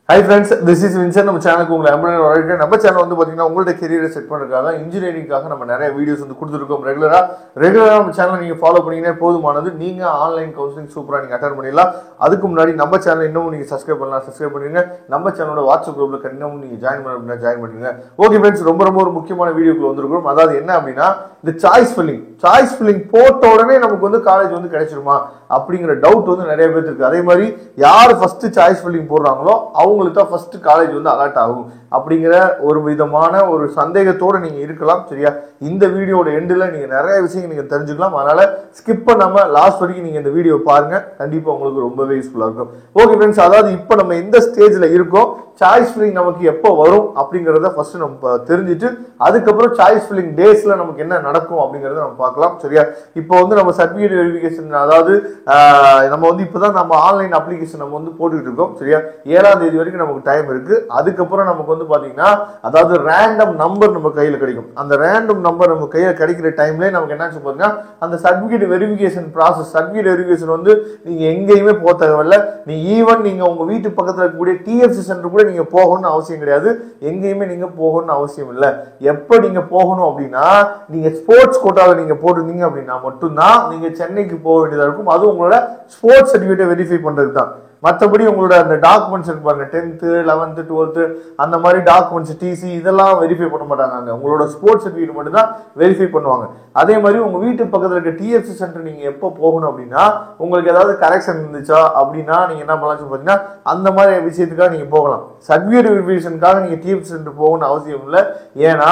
Hi friends, this is Vincent. நம்ம சேனலுக்கு உங்களை அன்புடன் நம்ம சேனல் வந்து பாத்தீங்கன்னா உங்களோட கெரியரை செட் பண்றதுக்காக இன்ஜினியரிங்காக நம்ம நிறைய வீடியோஸ் வந்து கொடுத்துருக்கோம். ரெகுலரா நம்ம சேனலை நீங்க ஃபாலோ பண்ணீங்கன்னா போதுமானது. நீங்க ஆன்லைன் கவுன்சிலிங் சூப்பரா நீங்க அட்டெண்ட் பண்ணிடலாம். அதுக்கு முன்னாடி நம்ம சேனல் இன்னும் நீங்க சப்ஸ்கிரைப் பண்ணலாம், சப்ஸ்கிரைப் பண்ணிருங்க. நம்ம சேனலோட வாட்ஸ்அப் குரூப்ல கண்டிப்பா நீங்க ஜாயின் பண்ண ஜாயின் பண்ணிருங்க. ஓகே ஃப்ரெண்ட்ஸ், ரொம்ப ஒரு முக்கியமான வீடியோக்குள்ள வந்திருக்கோம். அதாவது என்ன அப்படின்னா, இந்த சாய்ஸ் ஃபில்லிங் போட்ட உடனே நமக்கு வந்து காலேஜ் வந்து கிடைச்சிருமா அப்படிங்கிற டவுட் வந்து நிறைய பேருக்கு இருக்கு. அதே மாதிரி யார் ஃபர்ஸ்ட் சாய்ஸ் ஃபில்லிங் போடுறாங்களோ அவங்களுக்கு தான் ஃபர்ஸ்ட் காலேஜ் வந்து அலர்ட் ஆகும் அப்படிங்கிற ஒரு விதமான ஒரு சந்தேகத்தோட நீங்க இருக்கலாம். சரியா, இந்த வீடியோட எண்டில் நீங்க நிறைய விஷயங்கள் நீங்க தெரிஞ்சுக்கலாம். அதனால ஸ்கிப் பண்ணாம லாஸ்ட் வரைக்கும் நீங்க இந்த வீடியோ பாருங்க, கண்டிப்பா உங்களுக்கு ரொம்பவே யூஸ்ஃபுல்லா இருக்கும். ஓகே ஃப்ரெண்ட்ஸ், அதாவது இப்போ நம்ம எந்த ஸ்டேஜ்ல இருக்கோம், சாய்ஸ் ஃபில்லிங் நமக்கு எப்போ வரும் அப்படிங்கறத ஃபர்ஸ்ட் நம்ம தெரிஞ்சுட்டு அதுக்கப்புறம் சாய்ஸ் ஃபில்லிங் டேஸ்ல நமக்கு என்ன நடக்கும் அப்படிங்கறத நம்ம பார்க்கலாம். சரியா, இப்போ வந்து நம்ம சர்டிஃபிகேட் வெரிஃபிகேஷன், அதாவது நம்ம வந்து இப்பதான் நம்ம ஆன்லைன் அப்ளிகேஷன் நம்ம வந்து போட்டுக்கிட்டு இருக்கோம். சரியா, 7ஆம் தேதி வரைக்கும் நமக்கு டைம் இருக்கு. அதுக்கப்புறம் நமக்கு வந்து பாத்தீங்கன்னா, அதாவது ரேண்டம் நம்பர் நம்ம கையில கிடைக்கும். அந்த ரேண்டம் நம்பர் நம்ம கையில கிடைக்கிற டைம்ல நமக்கு என்ன பாத்தீங்கன்னா, அந்த certificate verification process, certificate verification வந்து நீங்க எங்கேயுமே போக தேவையில்லை. நீ ஈவன் நீங்க உங்க வீட்டு பக்கத்துல இருக்கக்கூடிய டிஎஃப்சி சென்டர் கூட நீங்க போகணும்னு அவசியம் கிடையாது. எங்கேயுமே நீங்க போகணும்னு அவசியம் இல்லை. எப்ப நீங்க போகணும் அப்படின்னா, நீங்க ஸ்போர்ட்ஸ் கோட்டால நீங்க போட்டிருந்தீங்க அப்படின்னா மட்டும்தான் நீங்க சென்னைக்கு போக வேண்டியதா இருக்கும். அது உங்களோட ஸ்போர்ட்ஸ் சர்டிஃபிகேட்டை வெரிஃபை பண்றதுக்கு தான். மற்றபடி உங்களோட அந்த டாக்குமெண்ட்ஸ் இருக்கு பாருங்க, 10th 11th 12th அந்த மாதிரி டாக்குமெண்ட்ஸ், டிசி இதெல்லாம் வெரிஃபை பண்ண மாட்டாங்க. உங்களோட ஸ்போர்ட்ஸ் சர்டிஃபிகேட் மட்டும் தான் வெரிஃபை பண்ணுவாங்க. அதே மாதிரி உங்க வீட்டு பக்கத்துல இருக்க டிஎஃப்சி சென்டர் நீங்க எப்போ போகணும் அப்படின்னா, உங்களுக்கு ஏதாவது கரெக்ஷன் இருந்துச்சா அப்படின்னா நீங்க என்ன பண்ணலாம் பாத்தீங்கன்னா, அந்த மாதிரி விஷயத்துக்காக நீங்க போகலாம். சர்டிஃபிகேட் வெரிஃபிகேஷனுக்காக நீங்க டிஎஃப்சி சென்டர் போகணும்னு அவசியம் இல்லை. ஏன்னா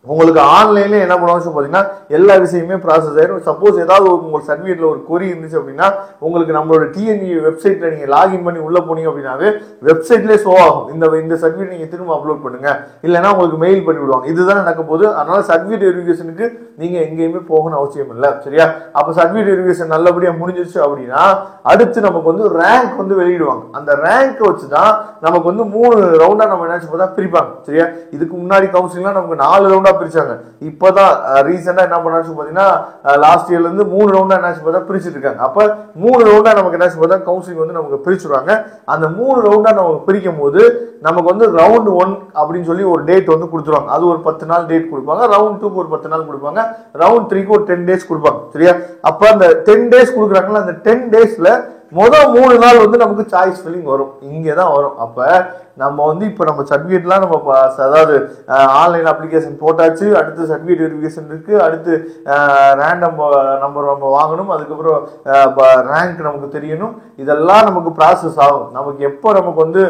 உங்களுக்கு ஆன்லைன்ல என்ன பண்ணுவாங்க பாத்தீங்கன்னா, எல்லா விஷயமே ப்ராசஸ் ஆயிடும். சப்போஸ் ஏதாவது உங்களுக்கு சர்டிஃபிகேட்ல ஒரு கொரி இருந்துச்சு அப்படின்னா, உங்களுக்கு நம்மளோட டிஎன்இ வெப்சைட்ல நீங்க லாகின் பண்ணி உள்ள போனீங்க அப்படின்னாவே வெப்சைட்லேயே ஷோ ஆகும், இந்த சர்டிஃபிகேட் நீங்க திரும்ப அப்லோட் பண்ணுங்க, இல்லைன்னா உங்களுக்கு மெயில் பண்ணி விடுவாங்க. இதுதான் நடக்க போகுது. அதனால சர்டிஃபிகேட் வெரிஃபிகேஷனுக்கு நீங்க எங்கேயுமே போகணும் அவசியம் இல்லை. சரியா, அப்ப சர்டிஃபிகேட் வெரிஃபிகேஷன் நல்லபடியா முடிஞ்சிருச்சு அப்படின்னா அடுத்து நமக்கு வந்து ரேங்க் வந்து வெளியிடுவாங்க. அந்த ரேங்க் வச்சுதான் நமக்கு வந்து 3 ரவுண்டா நம்ம என்ன பிரிப்பாங்க. சரியா, இதுக்கு முன்னாடி கவுன்சிலிங்லாம் நமக்கு 4 ரவுண்டா பிரிச்சாங்க. இப்பதான் ரீசெண்டா என்ன பண்ணாச்சு பாத்தீங்கன்னா, லாஸ்ட் இயர்ல இருந்து 3 ரவுண்டா என்னாச்சு பார்த்தா பிரிச்சுட்டு இருக்காங்க. அப்ப 3 ரவுண்டா நமக்கு என்னாச்சு பார்த்தா கவுன்சிலிங் வந்து நமக்கு பிரிச்சுடுவாங்க. அந்த 3 ரவுண்டா நமக்கு பிரிக்கும் போது நமக்கு வந்து ரவுண்ட் 1 அப்படின்னு சொல்லி ஒரு டேட் வந்து கொடுத்துருவாங்க. அது ஒரு 10 நாள் டேட் கொடுப்பாங்க. ரவுண்ட் 2க்கு ஒரு 10 நாள் கொடுப்பாங்க. ரவுண்ட் 3க்கு ஒரு 10 டேஸ் கொடுப்பாங்க. சரியா, அப்ப அந்த 10 டேஸ் கொடுக்குறாங்களா, அந்த 10 டேஸ்ல முதல் 3 நாள் வந்து நமக்கு சாய்ஸ் ஃபில்லிங் வரும், இங்கதான் வரும். அப்ப நம்ம வந்து இப்ப நம்ம சர்டிஃபிகேட்லாம் நம்ம அதாவது ஆன்லைன் அப்ளிகேஷன் போட்டாச்சு, அடுத்து சர்டிஃபிகேட் வெரிஃபிகேஷன் இருக்கு, அடுத்து ரேண்டம் நம்பர் நம்ம வாங்கணும், அதுக்கப்புறம் ரேங்க் நமக்கு தெரியணும். இதெல்லாம் நமக்கு ப்ராசஸ் ஆகும். நமக்கு எப்போ நமக்கு வந்து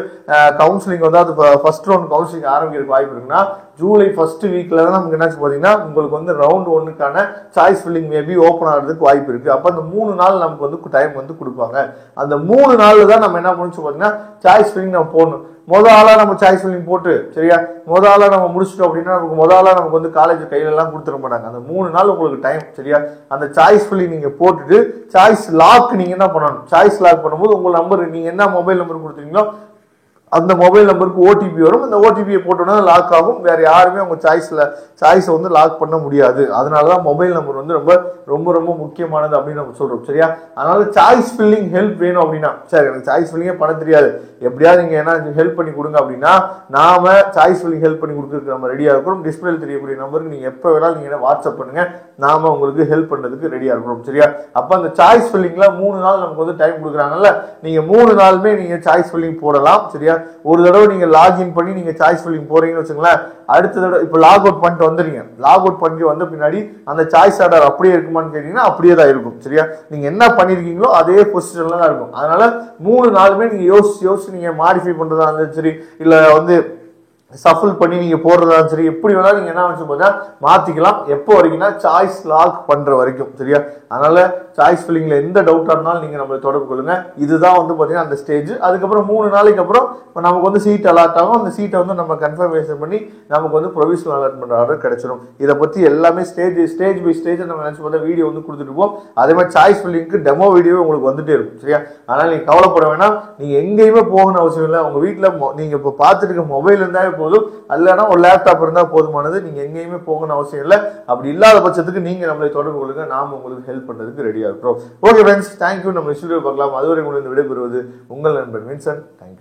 கவுன்சிலிங் வந்து அது ஃபர்ஸ்ட் ரவுண்ட் கவுன்சிலிங் ஆரம்பிக்கிறதுக்கு வாய்ப்பு இருக்குன்னா, ஜூலை ஃபர்ஸ்ட் வீக்ல தான் நமக்கு என்ன பாத்தீங்கன்னா, உங்களுக்கு வந்து ரவுண்ட் 1க்கான சாய்ஸ் ஃபில்லிங் மேபி ஓப்பன் ஆகிறதுக்கு வாய்ப்பு இருக்கு. அப்ப அந்த 3 நாள் நமக்கு வந்து டைம் வந்து கொடுப்பாங்க. அந்த 3 நாள்ல தான் நம்ம என்ன பண்ணணும் பாத்தீங்கன்னா, சாய்ஸ் ஃபில்லிங் நம்ம போடணும். முதல் ஆளா நம்ம சாய்ஸ் ஃபில்லிங் போட்டு, சரியா, முதல் ஆளா நம்ம முடிச்சிட்டோம் அப்படின்னா நமக்கு முதல் ஆளா நமக்கு வந்து காலேஜ் கையில எல்லாம் கொடுத்துட மாட்டாங்க. அந்த 3 நாள் உங்களுக்கு டைம். சரியா, அந்த சாய்ஸ் ஃபில்லிங் நீங்க போட்டுட்டு சாய்ஸ் லாக் நீங்க என்ன பண்ணணும், சாய்ஸ் லாக் பண்ணும்போது உங்க நம்பர், நீங்க என்ன மொபைல் நம்பர் கொடுத்தீங்களோ அந்த மொபைல் நம்பருக்கு ஓடிபி வரும். அந்த ஓடிபியை போட்டோம்னா லாக் ஆகும். வேற யாருமே உங்க சாய்ஸை வந்து லாக் பண்ண முடியாது. அதனாலதான் மொபைல் நம்பர் வந்து ரொம்ப ரொம்ப ரொம்ப முக்கியமானது அப்படின்னு நம்ம சொல்றோம். சரியா, அதனால சாய்ஸ் ஃபில்லிங் ஹெல்ப் வேணும் அப்படின்னா, சரி எனக்கு சாய்ஸ் ஃபில்லிங்கே பண்ண தெரியாது, எப்படியாவது நீங்க என்ன ஹெல்ப் பண்ணி கொடுங்க அப்படின்னா, நாம சாய்ஸ் ஃபில்லிங் ஹெல்ப் பண்ணி கொடுக்கறதுக்கு நம்ம ரெடியா இருக்கிறோம். டிஸ்பிளேல தெரியக்கூடிய நம்பருக்கு நீங்க எப்ப வேணாலும் நீங்க வாட்ஸ்அப் பண்ணுங்க, நாம உங்களுக்கு ஹெல்ப் பண்றதுக்கு ரெடியா இருக்கிறோம். சரியா, அப்ப அந்த சாய்ஸ் ஃபில்லிங்ல 3 நாள் நமக்கு வந்து டைம் கொடுக்குறாங்கல்ல, நீங்க 3 நாளுமே நீங்க சாய்ஸ் ஃபில்லிங் போடலாம். சரியா, ஒரு தடவை நீங்க லாகின் பண்ணி நீங்க சாய்ஸ் ஃபில்லிங் போறீங்கன்னு வச்சுங்களேன், அடுத்த தடவை இப்ப லாக் அவுட் பண்ணிட்டு வந்துறீங்க, லாக் அவுட் பண்ணி வந்த பின்னாடி அந்த சாய்ஸ் ஆர்டர் அப்படியே இருக்குமான்னு கேட்டீங்கன்னா அப்படியே தான் இருக்கும். சரியா, நீங்க என்ன பண்ணிருக்கீங்களோ அதே பொசிஷன்ல தான் இருக்கும். அதனால 3 நாளுமே நீங்க யோசிச்சு நீங்க மாடிஃபை பண்றதா இருந்தாலும் சரி, இல்ல வந்து சஃபில் பண்ணி நீங்க போடுறதா சரி, எப்படி வேணாலும் நீங்க என்ன வச்சு பார்த்தா மாத்திக்கலாம். எப்போ வரைக்கும்னா சாய்ஸ் லாக் பண்ற வரைக்கும். சரியா, அதனால சாய்ஸ் ஃபில்லிங்ல எந்த டவுட்டா இருந்தாலும் நீங்க நம்மளை தொடர்பு கொள்ளுங்க. இதுதான் வந்து பாத்தீங்கன்னா அந்த ஸ்டேஜ். அதுக்கப்புறம் 3 நாளைக்கு அப்புறம் நமக்கு வந்து சீட் அலாட் ஆகும். அந்த சீட்டை வந்து நம்ம கன்ஃபர்மேஷன் பண்ணி நமக்கு வந்து ப்ரொவிஷனல் அலாட்மெண்ட் ஆர்டர் கிடைச்சிடும். இதை பத்தி எல்லாமே ஸ்டேஜ் பை ஸ்டேஜ் நம்ம நினைச்சு பார்த்தா வீடியோ வந்து கொடுத்துட்டு இருப்போம். அதே மாதிரி சாய்ஸ் ஃபில்லிங்க்கு டெமோ வீடியோ உங்களுக்கு வந்துட்டே இருக்கும். சரியா, அதனால நீங்க கவலைப்பட வேணாம், நீங்க எங்கேயுமே போகணும் அவசியம் இல்லை. உங்க வீட்டுல நீங்க இப்ப பார்த்துட்டு இருக்க மொபைல் இருந்தாவே போதும், அல்லனா ஒரு லேப்டாப் இருந்தா போதுமானது. நீங்க எங்கேயுமே போகணும் அவசியம் இல்லை. அப்படி இல்லாத பட்சத்துக்கு நீங்க நம்மளை தொடர்பு கொள்ளுங்க, நாம உங்களுக்கு ஹெல்ப் பண்றதுக்கு ரெடியா இருக்கிறோம். Okay friends, thank you. நம்ம ஸ்டுடியோ பார்க்கலாம். அதுவரை உங்களுக்கு விடைபெறுவது உங்கள் நண்பன் வின்சென்ட். தேங்க்யூ.